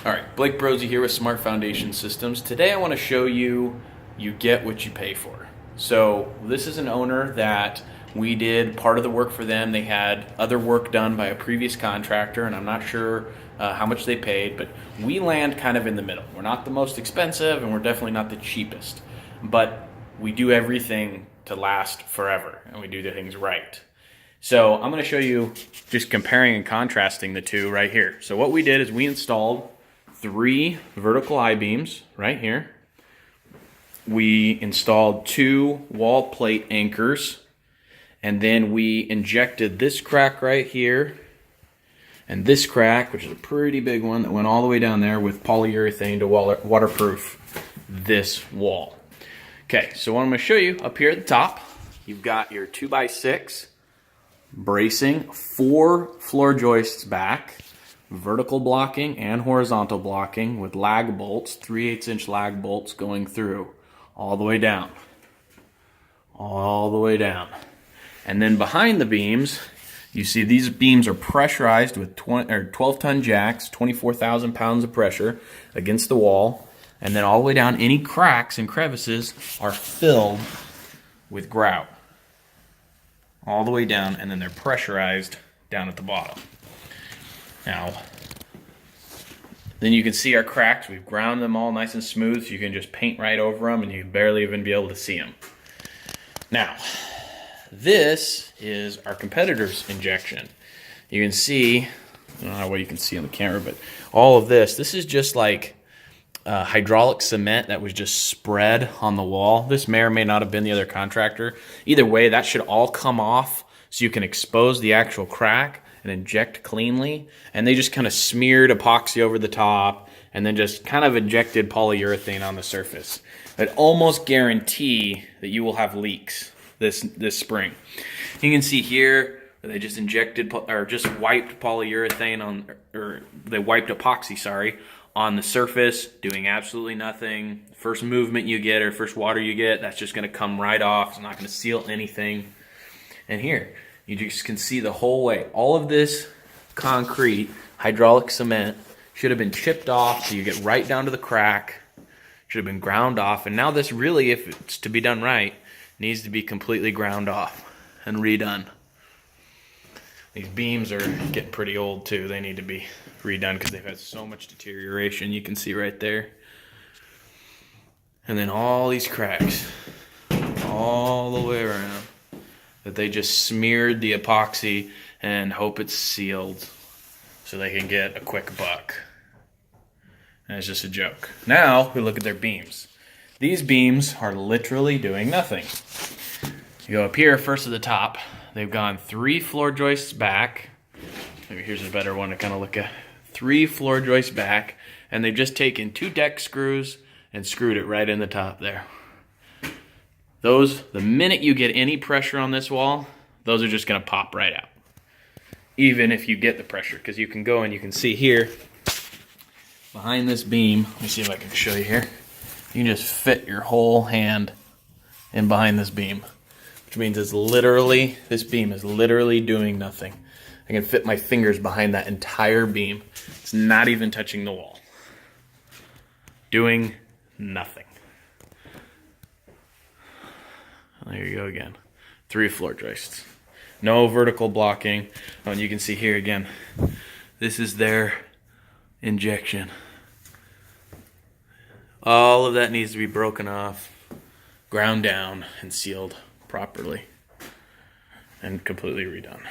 All right, Blake Brosey here with Smart Foundation Systems. Today I want to show you get what you pay for. So this is an owner that we did part of the work for them. They had other work done by a previous contractor, and I'm not sure how much they paid, but we land kind of in the middle. We're not the most expensive, and we're definitely not the cheapest, but we do everything to last forever, and we do the things right. So I'm going to show you just comparing and contrasting the two right here. So what we did is we installed 3 vertical I-beams right here. We installed 2 wall plate anchors, and then we injected this crack right here and this crack, which is a pretty big one that went all the way down there, with polyurethane to waterproof this wall. Okay, so what I'm going to show you up here at the top, you've got your 2x6 bracing, 4 floor joists back, vertical blocking and horizontal blocking with lag bolts, 3/8 inch lag bolts going through all the way down. All the way down. And then behind the beams, you see these beams are pressurized with 12-ton jacks, 24,000 pounds of pressure against the wall. And then all the way down, any cracks and crevices are filled with grout. All the way down, and then they're pressurized down at the bottom. Now, then you can see our cracks. We've ground them all nice and smooth, so you can just paint right over them and you barely even be able to see them. Now, this is our competitor's injection. You can see, I don't know how well you can see on the camera, but all of this is just like hydraulic cement that was just spread on the wall. This may or may not have been the other contractor. Either way, that should all come off so you can expose the actual crack and inject cleanly. And they just kind of smeared epoxy over the top and then just kind of injected polyurethane on the surface. I'd almost guarantee that you will have leaks this spring. You can see here they just injected or just wiped polyurethane on, or they wiped epoxy, sorry, on the surface, doing absolutely nothing. First movement you get or first water you get, that's just going to come right off. It's not going to seal anything. And here, you just can see the whole way. All of this concrete, hydraulic cement, should have been chipped off so you get right down to the crack. Should have been ground off. And now this really, if it's to be done right, needs to be completely ground off and redone. These beams are getting pretty old too. They need to be redone because they've had so much deterioration. You can see right there. And then all these cracks all the way around that they just smeared the epoxy and hope it's sealed so they can get a quick buck. And it's just a joke. Now we look at their beams. These beams are literally doing nothing. You go up here first at the top. They've gone 3 floor joists back. Maybe here's a better one to kind of look at. 3 floor joists back, and they've just taken 2 deck screws and screwed it right in the top there. Those, the minute you get any pressure on this wall, those are just going to pop right out. Even if you get the pressure, because you can go and you can see here, behind this beam, let me see if I can show you here. You can just fit your whole hand in behind this beam, which means it's literally, this beam is literally doing nothing. I can fit my fingers behind that entire beam. It's not even touching the wall. Doing nothing. There you go again. 3 floor joists. No vertical blocking. Oh, and you can see here again, this is their injection. All of that needs to be broken off, ground down, and sealed properly, and completely redone.